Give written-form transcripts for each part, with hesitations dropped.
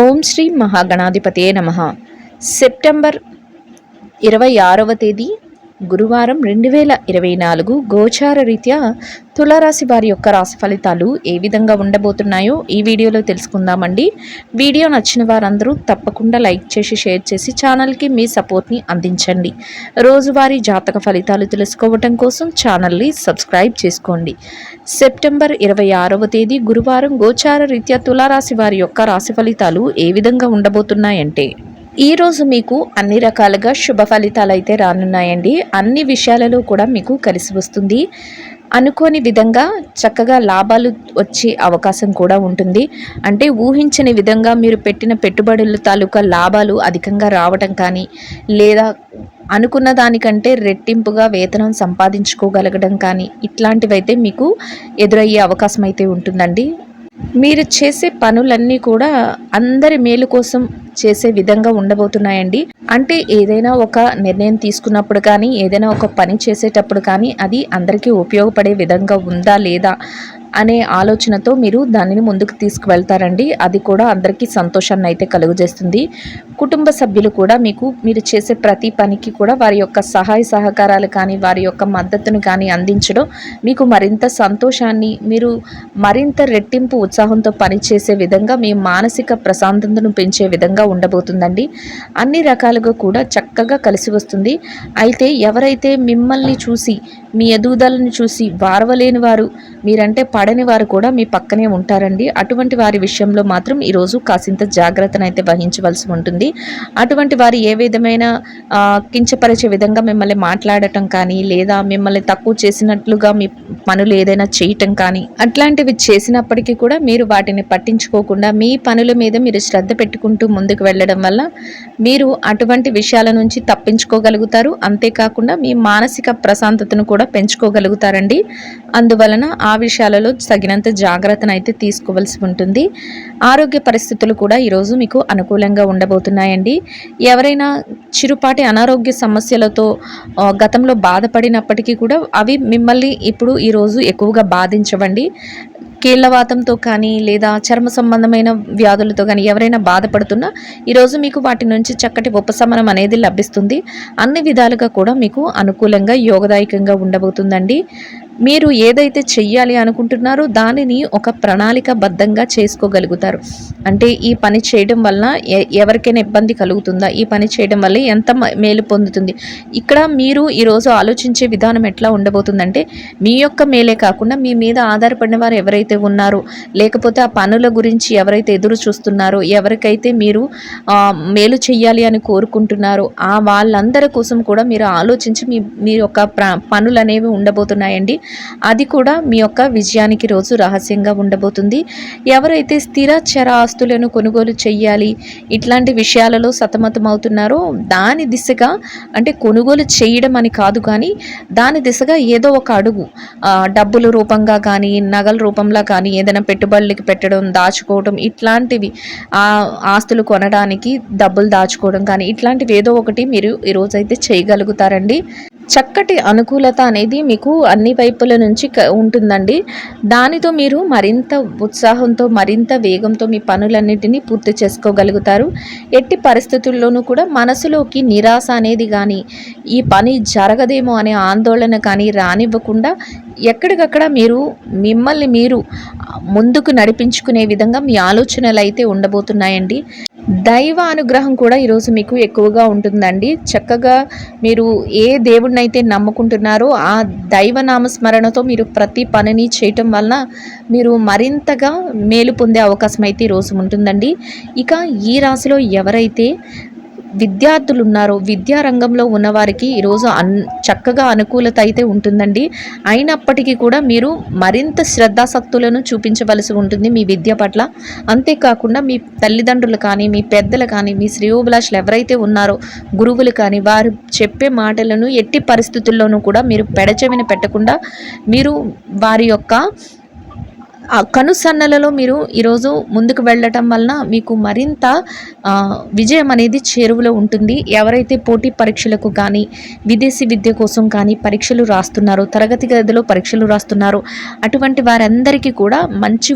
ఓం శ్రీ మహాగణాధిపతయే నమః. సెప్టెంబర్ 26వ తేదీ గురువారం 2024 గోచార రీత్యా తులారాశి వారి యొక్క రాశి ఫలితాలు ఏ విధంగా ఉండబోతున్నాయో ఈ వీడియోలో తెలుసుకుందామండి. వీడియో నచ్చిన వారందరూ తప్పకుండా లైక్ చేసి షేర్ చేసి ఛానల్కి మీ సపోర్ట్ని అందించండి. రోజువారీ జాతక ఫలితాలు తెలుసుకోవటం కోసం ఛానల్ని సబ్స్క్రైబ్ చేసుకోండి. సెప్టెంబర్ 26వ తేదీ గురువారం గోచార రీత్యా తులారాశి వారి యొక్క రాశి ఫలితాలు ఏ విధంగా ఉండబోతున్నాయంటే, ఈరోజు మీకు అన్ని రకాలుగా శుభ ఫలితాలు అయితే రానున్నాయండి. అన్ని విషయాలలో కూడా మీకు కలిసి వస్తుంది. అనుకోని విధంగా చక్కగా లాభాలు వచ్చే అవకాశం కూడా ఉంటుంది. అంటే ఊహించని విధంగా మీరు పెట్టిన పెట్టుబడుల తాలూకా లాభాలు అధికంగా రావటం కానీ, లేదా అనుకున్న దానికంటే రెట్టింపుగా వేతనం సంపాదించుకోగలగడం కానీ, ఇట్లాంటివైతే మీకు ఎదురయ్యే అవకాశం అయితే ఉంటుందండి. మీరు చేసే పనులన్నీ కూడా అందరి మేలు కోసం చేసే విధంగా ఉండబోతున్నాయండి. అంటే ఏదైనా ఒక నిర్ణయం తీసుకున్నప్పుడు కానీ, ఏదైనా ఒక పని చేసేటప్పుడు కానీ అది అందరికీ ఉపయోగపడే విధంగా ఉందా లేదా అనే ఆలోచనతో మీరు దానిని ముందుకు తీసుకువెళ్తారండి. అది కూడా అందరికీ సంతోషాన్ని అయితే కలుగజేస్తుంది. కుటుంబ సభ్యులు కూడా మీరు చేసే ప్రతి పనికి కూడా వారి యొక్క సహాయ సహకారాలు కానీ, వారి యొక్క మద్దతును కానీ అందించడం మీకు మరింత సంతోషాన్ని, మీరు మరింత రెట్టింపు ఉత్సాహంతో పనిచేసే విధంగా, మీ మానసిక ప్రశాంతతను పెంచే విధంగా ఉండబోతుందండి. అన్ని రకాలుగా కూడా చక్కగా కలిసి వస్తుంది. అయితే ఎవరైతే మిమ్మల్ని చూసి, మీ ఎదుగుదలను చూసి వారవలేని వారు, మీరంటే పడని వారు కూడా మీ పక్కనే ఉంటారండి. అటువంటి వారి విషయంలో మాత్రం ఈరోజు కాసింత జాగ్రత్తనైతే వహించవలసి ఉంటుంది. అటువంటి వారు ఏ విధమైన కించపరిచే విధంగా మిమ్మల్ని మాట్లాడటం కానీ, లేదా మిమ్మల్ని తక్కువ చేసినట్లుగా మీ పనులు ఏదైనా చేయటం కానీ, అట్లాంటివి చేసినప్పటికీ కూడా మీరు వాటిని పట్టించుకోకుండా మీ పనుల మీద మీరు శ్రద్ధ పెట్టుకుంటూ ముందుకు వెళ్ళడం వల్ల మీరు అటువంటి విషయాల నుంచి తప్పించుకోగలుగుతారు. అంతేకాకుండా మీ మానసిక ప్రశాంతతను కూడా పెంచుకోగలుగుతారండి. అందువలన ఆ విషయాలలో తగినంత జాగ్రత్తను అయితే తీసుకోవాల్సి ఉంటుంది. ఆరోగ్య పరిస్థితులు కూడా ఈరోజు మీకు అనుకూలంగా ఉండబోతున్నాయండి. ఎవరైనా చిరుపాటి అనారోగ్య సమస్యలతో గతంలో బాధపడినప్పటికీ కూడా అవి మిమ్మల్ని ఇప్పుడు ఈరోజు ఎక్కువగా బాధించవండి. కీళ్లవాతంతో కానీ, లేదా చర్మ సంబంధమైన వ్యాధులతో కానీ ఎవరైనా బాధపడుతున్నా ఈరోజు మీకు వాటి నుంచి చక్కటి ఉపశమనం అనేది లభిస్తుంది. అన్ని విధాలుగా కూడా మీకు అనుకూలంగా యోగదాయకంగా ఉండబోతుందండి. మీరు ఏదైతే చెయ్యాలి అనుకుంటున్నారో దానిని ఒక ప్రణాళికాబద్ధంగా చేసుకోగలుగుతారు. అంటే ఈ పని చేయడం వల్ల ఎవరికైనా ఇబ్బంది కలుగుతుందా, ఈ పని చేయడం వల్ల ఎంత మేలు పొందుతుంది, ఇక్కడ మీరు ఈరోజు ఆలోచించే విధానం ఎట్లా ఉండబోతుందంటే, మీ యొక్క మేలే కాకుండా మీ మీద ఆధారపడిన వారు ఎవరైతే ఉన్నారో, లేకపోతే ఆ పనుల గురించి ఎవరైతే ఎదురు చూస్తున్నారో, ఎవరికైతే మీరు మేలు చెయ్యాలి అని కోరుకుంటున్నారో ఆ వాళ్ళందరి కోసం కూడా మీరు ఆలోచించి మీ యొక్క పనులు అనేవి ఉండబోతున్నాయండి. అది కూడా మీ యొక్క విజయానికి రోజు రహస్యంగా ఉండబోతుంది. ఎవరైతే స్థిర చర ఆస్తులను కొనుగోలు చెయ్యాలి, ఇట్లాంటి విషయాలలో సతమతం అవుతున్నారో దాని దిశగా, అంటే కొనుగోలు చేయడం అని కాదు కానీ దాని దిశగా ఏదో ఒక అడుగు, డబ్బుల రూపంగా కానీ, నగల రూపంలో కానీ, ఏదైనా పెట్టుబడులకి పెట్టడం, దాచుకోవడం, ఇట్లాంటివి ఆస్తులు కొనడానికి డబ్బులు దాచుకోవడం కానీ, ఇట్లాంటివి ఏదో ఒకటి మీరు ఈరోజైతే చేయగలుగుతారండి. చక్కటి అనుకూలత అనేది మీకు అన్ని వైపుల నుంచి ఉంటుందండి. దానితో మీరు మరింత ఉత్సాహంతో, మరింత వేగంతో మీ పనులన్నిటినీ పూర్తి చేసుకోగలుగుతారు. ఎట్టి పరిస్థితుల్లోనూ కూడా మనసులోకి నిరాశ అనేది కానీ, ఈ పని జరగదేమో అనే ఆందోళన కానీ రానివ్వకుండా ఎక్కడికక్కడ మిమ్మల్ని మీరు ముందుకు నడిపించుకునే విధంగా మీ ఆలోచనలు అయితే ఉండబోతున్నాయండి. దైవ అనుగ్రహం కూడా ఈరోజు మీకు ఎక్కువగా ఉంటుందండి. చక్కగా మీరు ఏ దేవుడినైతే నమ్ముకుంటున్నారో ఆ దైవ నామస్మరణతో మీరు ప్రతి పనిని చేయటం వలన మీరు మరింతగా మేలు పొందే అవకాశం అయితే ఈరోజు ఉంటుందండి. ఇక ఈ రాశిలో ఎవరైతే విద్యార్థులు ఉన్నారో, విద్యా రంగంలో ఉన్నవారికి ఈరోజు చక్కగా అనుకూలత అయితే ఉంటుందండి. అయినప్పటికీ కూడా మీరు మరింత శ్రద్ధాశక్తులను చూపించవలసి ఉంటుంది మీ విద్య పట్ల. అంతేకాకుండా మీ తల్లిదండ్రులు కానీ, మీ పెద్దలు కానీ, మీ శ్రేయోభిలాషులు ఎవరైతే ఉన్నారో గురువులు కానీ, వారు చెప్పే మాటలను ఎట్టి పరిస్థితుల్లోనూ కూడా మీరు పెడచెవిన పెట్టకుండా మీరు వారి యొక్క కనుసన్నలలో మీరు ఈరోజు ముందుకు వెళ్ళటం వలన మీకు మరింత విజయం అనేది చేరువలో ఉంటుంది. ఎవరైతే పోటీ పరీక్షలకు కానీ, విదేశీ విద్య కోసం కానీ పరీక్షలు రాస్తున్నారో, తరగతి గదిలో పరీక్షలు రాస్తున్నారో అటువంటి వారందరికీ కూడా మంచి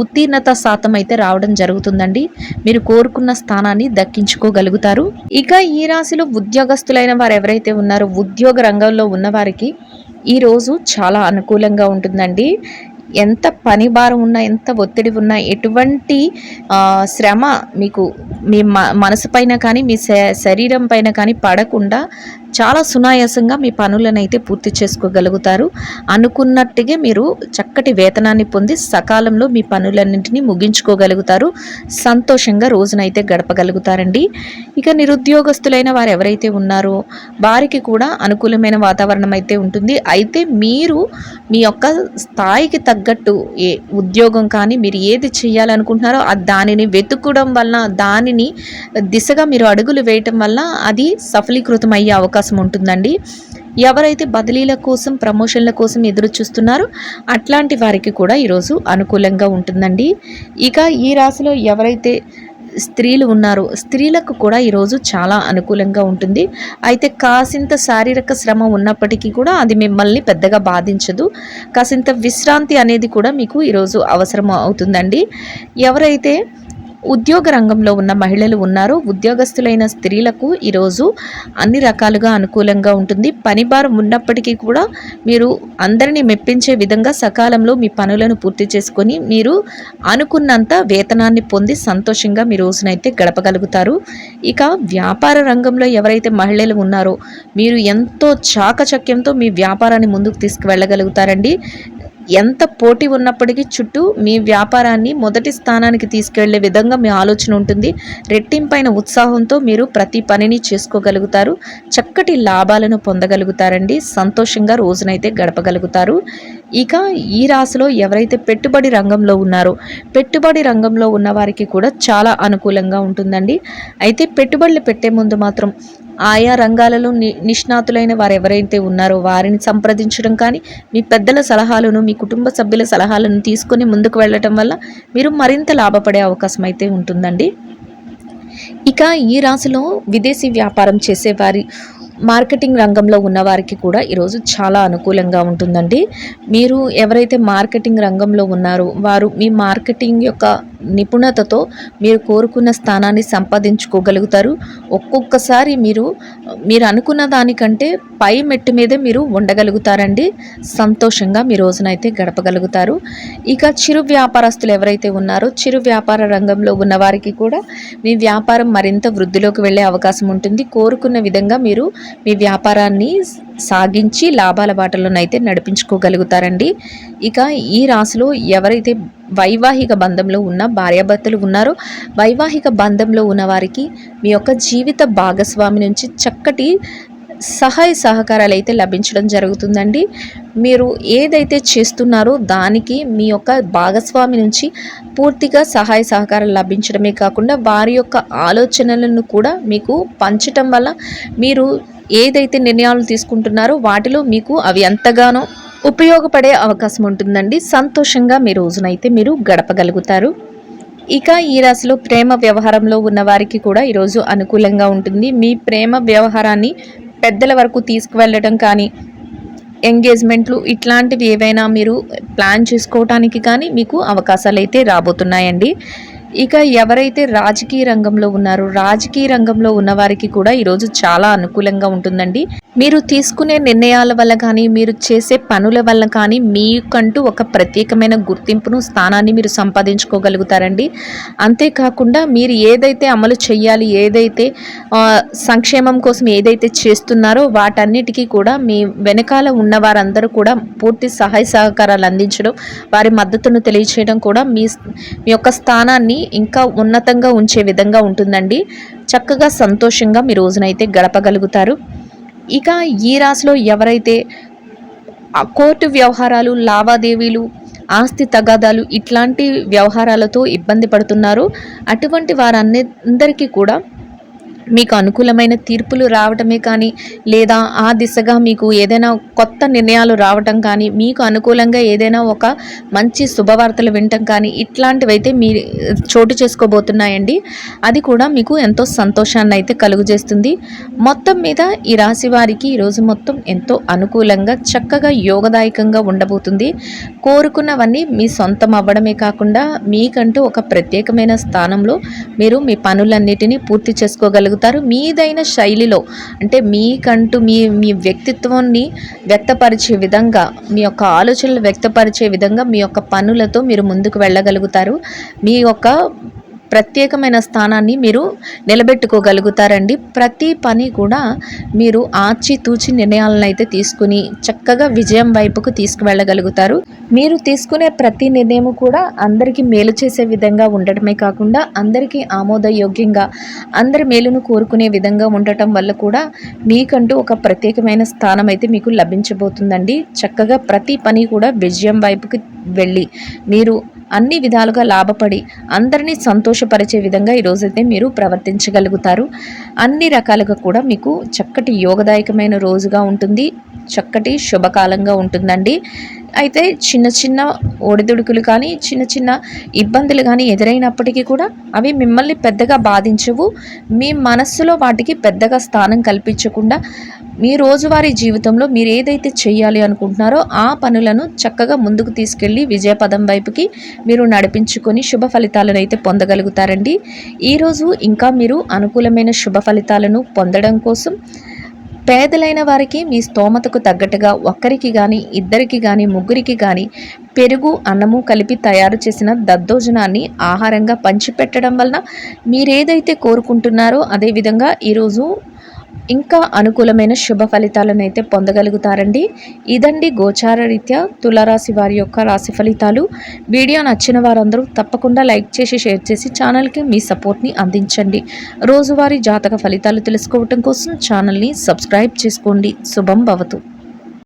ఉత్తీర్ణత శాతం అయితే రావడం జరుగుతుందండి. మీరు కోరుకున్న స్థానాన్ని దక్కించుకోగలుగుతారు. ఇక ఈ రాశిలో ఉద్యోగస్తులైన వారు ఎవరైతే ఉన్నారో, ఉద్యోగ రంగంలో ఉన్నవారికి ఈరోజు చాలా అనుకూలంగా ఉంటుందండి. ఎంత పని భారం ఉన్నా, ఎంత ఒత్తిడి ఉన్నా, ఎటువంటి శ్రమ మీకు మీ మనసు పైన కానీ, మీ శరీరం పైన కానీ పడకుండా చాలా సునాయాసంగా మీ పనులను అయితే పూర్తి చేసుకోగలుగుతారు. అనుకున్నట్టుగా మీరు చక్కటి వేతనాన్ని పొంది సకాలంలో మీ పనులన్నింటినీ ముగించుకోగలుగుతారు. సంతోషంగా రోజునైతే గడపగలుగుతారండి. ఇక నిరుద్యోగస్తులైన వారు ఎవరైతే ఉన్నారో వారికి కూడా అనుకూలమైన వాతావరణం అయితే ఉంటుంది. అయితే మీరు మీ యొక్క స్థాయికి తగ్గట్టు ఉద్యోగం కానీ, మీరు ఏది చేయాలనుకుంటున్నారో దానిని వెతుక్కడం వల్ల, దానిని దిశగా మీరు అడుగులు వేయటం వల్ల అది సఫలీకృతం అయ్యే అవకాశం ఉంటుందండి. ఎవరైతే బదిలీల కోసం, ప్రమోషన్ల కోసం ఎదురు చూస్తున్నారో అట్లాంటి వారికి కూడా ఈరోజు అనుకూలంగా ఉంటుందండి. ఇక ఈ రాశిలో ఎవరైతే స్త్రీలు ఉన్నారో స్త్రీలకు కూడా ఈరోజు చాలా అనుకూలంగా ఉంటుంది. అయితే కాసింత శారీరక శ్రమ ఉన్నప్పటికీ కూడా అది మిమ్మల్ని పెద్దగా బాధించదు. కాసింత విశ్రాంతి అనేది కూడా మీకు ఈరోజు అవసరం అవుతుందండి. ఎవరైతే ఉద్యోగ రంగంలో ఉన్న మహిళలు ఉన్నారో, ఉద్యోగస్తులైన స్త్రీలకు ఈరోజు అన్ని రకాలుగా అనుకూలంగా ఉంటుంది. పని భారం ఉన్నప్పటికీ కూడా మీరు అందరినీ మెప్పించే విధంగా సకాలంలో మీ పనులను పూర్తి చేసుకొని మీరు అనుకున్నంత వేతనాన్ని పొంది సంతోషంగా మీ రోజునైతే గడపగలుగుతారు. ఇక వ్యాపార రంగంలో ఎవరైతే మహిళలు ఉన్నారో మీరు ఎంతో చాకచక్యంతో మీ వ్యాపారాన్ని ముందుకు తీసుకువెళ్ళగలుగుతారండి. ఎంత పోటీ ఉన్నప్పటికీ చుట్టూ మీ వ్యాపారాన్ని మొదటి స్థానానికి తీసుకెళ్లే విధంగా మీ ఆలోచన ఉంటుంది. రెట్టింపైన ఉత్సాహంతో మీరు ప్రతి పనిని చేసుకోగలుగుతారు. చక్కటి లాభాలను పొందగలుగుతారండి. సంతోషంగా రోజునైతే గడపగలుగుతారు. ఇక ఈ రాశిలో ఎవరైతే పెట్టుబడి రంగంలో ఉన్నారో పెట్టుబడి రంగంలో ఉన్న వారికి కూడా చాలా అనుకూలంగా ఉంటుందండి. అయితే పెట్టుబడులు పెట్టే ముందు మాత్రం ఆయా రంగాలలో నిష్ణాతులైన వారు ఎవరైతే ఉన్నారో వారిని సంప్రదించడం కానీ, మీ పెద్దల సలహాలను, మీ కుటుంబ సభ్యుల సలహాలను తీసుకొని ముందుకు వెళ్ళటం వల్ల మీరు మరింత లాభపడే అవకాశం అయితే ఉంటుందండి. ఇక ఈ రాశిలో విదేశీ వ్యాపారం చేసేవారి, మార్కెటింగ్ రంగంలో ఉన్నవారికి కూడా ఈరోజు చాలా అనుకూలంగా ఉంటుందండి. మీరు ఎవరైతే మార్కెటింగ్ రంగంలో ఉన్నారో వారు మీ మార్కెటింగ్ యొక్క నిపుణతతో మీరు కోరుకున్న స్థానాన్ని సంపాదించుకోగలుగుతారు. ఒక్కొక్కసారి మీరు అనుకున్న దానికంటే పై మెట్టు మీదే మీరు ఉండగలుగుతారండి. సంతోషంగా మీ రోజునైతే గడపగలుగుతారు. ఇక చిరు వ్యాపారస్తులు ఎవరైతే ఉన్నారో చిరు వ్యాపార రంగంలో ఉన్నవారికి కూడా మీ వ్యాపారం మరింత వృద్ధిలోకి వెళ్ళే అవకాశం ఉంటుంది. కోరుకున్న విధంగా మీరు మీ వ్యాపారాన్ని సాగించి లాభాల బాటలోనైతే నడిపించుకోగలుగుతారండి. ఇక ఈ రాశిలో ఎవరైతే వైవాహిక బంధంలో ఉన్న భార్యాభర్తలు ఉన్నారో వైవాహిక బంధంలో ఉన్న వారికి మీ యొక్క జీవిత భాగస్వామి నుంచి చక్కటి సహాయ సహకారాలు అయితే లభించడం జరుగుతుందండి. మీరు ఏదైతే చేస్తున్నారో దానికి మీ యొక్క భాగస్వామి నుంచి పూర్తిగా సహాయ సహకారాలు లభించడమే కాకుండా వారి యొక్క ఆలోచనలను కూడా మీకు పంచటం వల్ల మీరు ఏదైతే నిర్ణయాలు తీసుకుంటున్నారో వాటిలో మీకు అవి ఎంతగానో ఉపయోగపడే అవకాశం ఉంటుందండి. సంతోషంగా మీ రోజునైతే మీరు గడపగలుగుతారు. ఇక ఈ రాశిలో ప్రేమ వ్యవహారంలో ఉన్న వారికి కూడా ఈరోజు అనుకూలంగా ఉంటుంది. మీ ప్రేమ వ్యవహారాన్ని పెద్దల వరకు తీసుకువెళ్ళడం కానీ, ఎంగేజ్మెంట్లు ఇట్లాంటివి ఏవైనా మీరు ప్లాన్ చేసుకోవటానికి కానీ మీకు అవకాశాలు అయితే రాబోతున్నాయండి. ఇక ఎవరైతే రాజకీయ రంగంలో ఉన్నారో రాజకీయ రంగంలో ఉన్నవారికి కూడా ఈరోజు చాలా అనుకూలంగా ఉంటుందండి. మీరు తీసుకునే నిర్ణయాల వల్ల కానీ, మీరు చేసే పనుల వల్ల కానీ మీకంటూ ఒక ప్రత్యేకమైన గుర్తింపును, స్థానాన్ని మీరు సంపాదించుకోగలుగుతారండి. అంతేకాకుండా మీరు ఏదైతే అమలు చేయాలి, ఏదైతే సంక్షేమం కోసం ఏదైతే చేస్తున్నారో వాటన్నిటికీ కూడా మీ వెనకాల ఉన్న వారందరూ కూడా పూర్తి సహాయ సహకారాలు అందించడం, వారి మద్దతును తెలియచేయడం కూడా మీ యొక్క స్థానాన్ని ఇంకా ఉన్నతంగా ఉంచే విధంగా ఉంటుందండి. చక్కగా సంతోషంగా మీ రోజునైతే గడపగలుగుతారు. ఇక ఈ రాశిలో ఎవరైతే కోర్టు వ్యవహారాలు, లావాదేవీలు, ఆస్తి తగాదాలు ఇట్లాంటి వ్యవహారాలతో ఇబ్బంది పడుతున్నారో అటువంటి వారందరికీ కూడా మీకు అనుకూలమైన తీర్పులు రావటమే కానీ, లేదా ఆ దిశగా మీకు ఏదైనా కొత్త నిర్ణయాలు రావటం కానీ, మీకు అనుకూలంగా ఏదైనా ఒక మంచి శుభవార్తలు వినటం కానీ, ఇట్లాంటివైతే మీ చోటు చేసుకోబోతున్నాయండి. అది కూడా మీకు ఎంతో సంతోషాన్ని అయితే కలుగజేస్తుంది. మొత్తం మీద ఈ రాశి వారికి ఈరోజు మొత్తం ఎంతో అనుకూలంగా, చక్కగా యోగదాయకంగా ఉండబోతుంది. కోరుకున్నవన్నీ మీ సొంతం అవ్వడమే కాకుండా, మీకంటూ ఒక ప్రత్యేకమైన స్థానంలో మీరు మీ పనులన్నిటినీ పూర్తి చేసుకోగలుగుతారు. మీదైన శైలిలో, అంటే మీకంటూ మీ మీ వ్యక్తిత్వాన్ని వ్యక్తపరిచే విధంగా, మీ యొక్క ఆలోచనలు వ్యక్తపరిచే విధంగా మీ యొక్క పనులతో మీరు ముందుకు వెళ్ళగలుగుతారు. మీ యొక్క ప్రత్యేకమైన స్థానాన్ని మీరు నిలబెట్టుకోగలుగుతారండి. ప్రతి పని కూడా మీరు ఆచితూచి నిర్ణయాలను అయితే తీసుకుని చక్కగా విజయం వైపుకు తీసుకువెళ్ళగలుగుతారు. మీరు తీసుకునే ప్రతి నిర్ణయం కూడా అందరికీ మేలు చేసే విధంగా ఉండటమే కాకుండా, అందరికీ ఆమోదయోగ్యంగా, అందరి మేలును కోరుకునే విధంగా ఉండటం వల్ల కూడా మీకంటూ ఒక ప్రత్యేకమైన స్థానం అయితే మీకు లభించబోతుందండి. చక్కగా ప్రతి పని కూడా విజయం వైపుకి వెళ్ళి మీరు అన్ని విధాలుగా లాభపడి అందరినీ సంతోషపరిచే విధంగా ఈరోజైతే మీరు ప్రవర్తించగలుగుతారు. అన్ని రకాలుగా కూడా మీకు చక్కటి యోగదాయకమైన రోజుగా ఉంటుంది. చక్కటి శుభకాలంగా ఉంటుందండి. అయితే చిన్న చిన్న ఒడిదుడుకులు కానీ, చిన్న చిన్న ఇబ్బందులు కానీ ఎదురైనప్పటికీ కూడా అవి మిమ్మల్ని పెద్దగా బాధించవు. మీ మనస్సులో వాటికి పెద్దగా స్థానం కల్పించకుండా, మీ రోజువారీ జీవితంలో మీరు ఏదైతే చేయాలి అనుకుంటున్నారో ఆ పనులను చక్కగా ముందుకు తీసుకెళ్ళి విజయపదం వైపుకి మీరు నడిపించుకొని శుభ ఫలితాలను అయితే పొందగలుగుతారండి. ఈరోజు ఇంకా మీరు అనుకూలమైన శుభ ఫలితాలను పొందడం కోసం పేదలైన వారికి మీ స్తోమతకు తగ్గట్టుగా ఒక్కరికి కానీ, ఇద్దరికి కానీ, ముగ్గురికి కానీ పెరుగు, అన్నము కలిపి తయారు చేసిన దద్దోజనాన్ని ఆహారంగా పంచిపెట్టడం వలన మీరేదైతే కోరుకుంటున్నారో అదేవిధంగా ఈరోజు ఇంకా అనుకూలమైన శుభ ఫలితాలను అయితే పొందగలుగుతారండి. ఇదండి గోచార రీత్యా తులారాశి వారి యొక్క రాశి ఫలితాలు. వీడియో నచ్చిన వారందరూ తప్పకుండా లైక్ చేసి, షేర్ చేసి ఛానల్కి మీ సపోర్ట్ని అందించండి. రోజువారీ జాతక ఫలితాలు తెలుసుకోవటం కోసం ఛానల్ని సబ్స్క్రైబ్ చేసుకోండి. శుభం భవతు.